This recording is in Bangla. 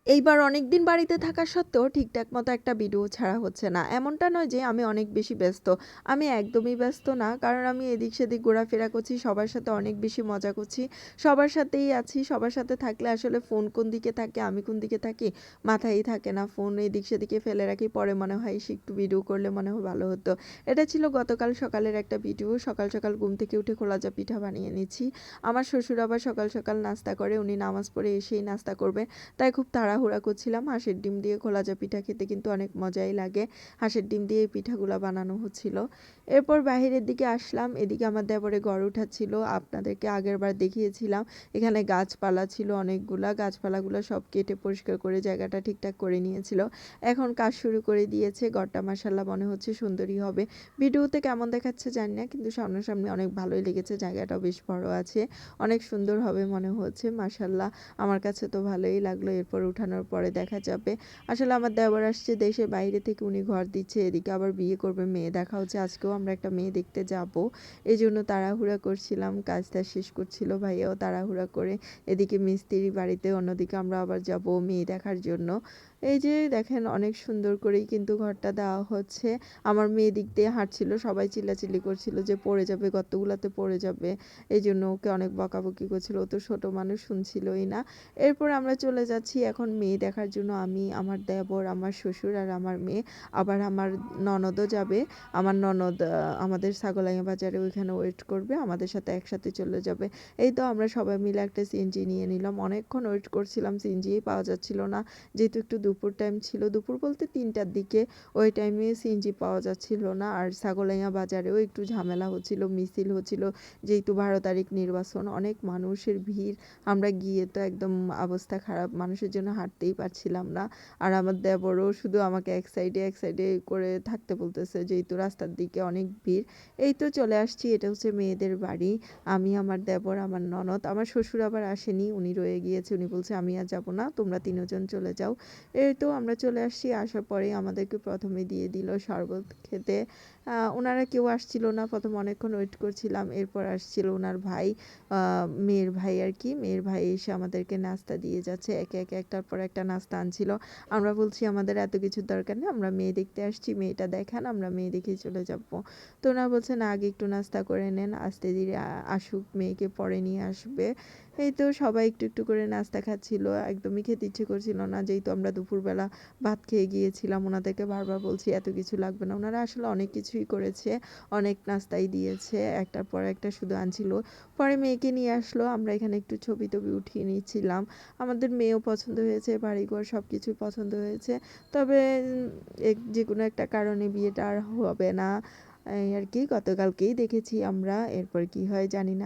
এইবার অনেকদিন বাড়িতে থাকা সত্ত্বেও ঠিকঠাক মতো একটা ভিডিও ছাড়া হচ্ছে না। এমনটা নয় যে আমি অনেক বেশি ব্যস্ত। আমি একদমই ব্যস্ত না। কারণ আমি এদিক সেদিক ঘোরাফেরা করছি, সবার সাথে অনেক বেশি মজা করছি। সবার সাথেই আছি। সবার সাথে থাকলে আসলে ফোন কোন দিকে থাকে, আমি কোন দিকে থাকি, মাথায়ই থাকে না। ফোন এদিক সেদিকে ফেলে রাখি। পরে মনে হয় ইস একটু ভিডিও করলে মনে হয় ভালো হতো। এটা ছিল গতকাল সকালের একটা ভিডিও। সকাল, সকাল ঘুম থেকে উঠে কলাজা পিঠা বানিয়ে নিচ্ছি। আমার শ্বশুর আবার সকাল, সকাল নাস্তা করে। উনি নামাজ পড়ে এসেই নাস্তা করবে। তাই খুব তাড়াহুড়া করছিলাম। হাঁসের ডিম দিয়ে খোলাজা পিঠা খেতে কিন্তু অনেক মজাই লাগে। হাঁসের ডিম দিয়ে এই পিঠাগুলা বানানো হচ্ছিল। এরপর বাহিরের দিকে আসলাম। এদিকে আমার দেবরে ঘর উঠাচ্ছিল। আপনাদেরকে আগেরবার দেখিয়েছিলাম। এখানে গাছপালা ছিল অনেকগুলা। গাছপালাগুলো সব কেটে পরিষ্কার করে জায়গাটা ঠিকঠাক করে নিয়েছিল। এখন কাজ শুরু করে দিয়েছে। ঘরটা মাশাআল্লাহ মনে হচ্ছে সুন্দরই হবে। ভিডিওতে কেমন দেখাচ্ছে জানি না, কিন্তু সামনাসামনি অনেক ভালোই লেগেছে। জায়গাটাও বেশ বড় আছে। অনেক সুন্দর হবে মনে হচ্ছে মাশাআল্লাহ। আমার কাছে তো ভালোই লাগলো। এরপর উঠানোর পরে দেখা যাবে। আসলে আমার দেওর আসছে দেশের বাইরে থেকে, উনি ঘর দিচ্ছে। এদিকে আবার বিয়ে করবে, মেয়ে দেখা হচ্ছে। আজকেও আমরা একটা মেয়ে দেখতে যাব। এজন্য তাড়াহুড়া করছিলাম। কাজটা শেষ করছিল ভাইয়াও তাড়াহুড়া করে। এদিকে মিস্ত্রি বাড়িতে, অন্যদিকে আমরা আবার যাব মেয়ে দেখার জন্য। এই যে দেখেন অনেক সুন্দর করেই কিন্তু ঘরটা দেওয়া হচ্ছে। আমার মেয়ে দিক দিয়ে হাঁটছিল। সবাই চিল্লাচিল্লি করছিল যে পড়ে যাবে, গর্তগুলাতে পড়ে যাবে। এজন্য ওকে অনেক বকাবকি করছিল। ও তো ছোট মানুষ, শুনছিলই না। এরপর আমরা চলে যাচ্ছি এখন মেয়ে দেখার জন্য। আমি, আমার দেবর, আমার শ্বশুর আর আমার মেয়ে। আবার আমার ননদও যাবে। আমার ননদ আমাদের ছাগলাইয়া বাজারে ওইখানে ওয়েট করবে। আমাদের সাথে একসাথে চলে যাবে। এই তো আমরা সবাই মিলে একটা সিএনজি নিয়ে নিলাম। অনেকক্ষণ ওয়েট করছিলাম, সিএনজিই পাওয়া যাচ্ছিল না। যেহেতু একটু দুপুর টাইম ছিল, দুপুর বলতে ৩টার দিকে, ওই টাইমে সিএনজি পাওয়া যাচ্ছিল না। আর ছাগলাইয়া বাজারেও একটু ঝামেলা হচ্ছিল, মিছিল হচ্ছিল। যেহেতু ১২ তারিখ নির্বাচন, অনেক মানুষের ভিড়। আমরা গিয়ে তো একদম অবস্থা খারাপ, মানুষের জন্য হাঁটতেই পারছিলাম না। আর আমার দেবরও শুধু আমাকে এক সাইডে করে থাকতে বলতেছে, যেহেতু রাস্তার দিকে অনেক ভিড়। এই তো চলে আসছি। এটা হচ্ছে মেয়েদের বাড়ি। আমি, আমার দেবর, আমার ননদ। আমার শ্বশুর আবার আসেনি, উনি রয়ে গিয়েছে। উনি বলছে আমি আর যাব না, তোমরা তিনজন চলে যাও। এই তো আমরা চলে আসছি। আসার পরেই আমাদেরকে প্রথমে দিয়ে দিল শরবত খেতে। ওনারা কেউ আসছিল না, প্রথম অনেকক্ষণ ওয়েট করছিলাম। এরপর আসছিল ওনার ভাই, মেয়ের ভাই আর কি। মেয়ের ভাই এসে আমাদেরকে নাস্তা দিয়ে যাচ্ছে। একে একে একটার পর একটা নাস্তা আনছিল। আমরা বলছি আমাদের এত কিছুর দরকার নেই, আমরা মেয়ে দেখতে আসছি, মেয়েটা দেখান, আমরা মেয়ে দেখেই চলে যাব। তো ওনারা বলছে না, আগে একটু নাস্তা করে নেন, আস্তে ধীরে আসুক, মেয়েকে পরে নিয়ে আসবে। এই তো সবাই একটু একটু করে নাস্তা খাচ্ছিল। একদমই খেতে ইচ্ছে করছিল না, যেহেতু আমরা দুপুরবেলা ভাত খেয়ে গিয়েছিলাম। ওনাদেরকে বারবার বলছি এত কিছু লাগবে না। ওনারা আসলে অনেক কিছুই করেছে, অনেক নাস্তাই দিয়েছে, একটার পর একটা শুধু আনছিল। পরে মেয়েকে নিয়ে আসলো। আমরা এখানে একটু ছবি-টবি উঠিয়ে নিচ্ছিলাম। আমাদের মেয়েও পছন্দ হয়েছে, বাড়িঘর সবকিছুই পছন্দ হয়েছে। তবে যেকোনো একটা কারণে বিয়েটা আর হবে না। এই আরকি। গতকালকেই দেখেছি আমরা। এরপর কি হয় জানি না।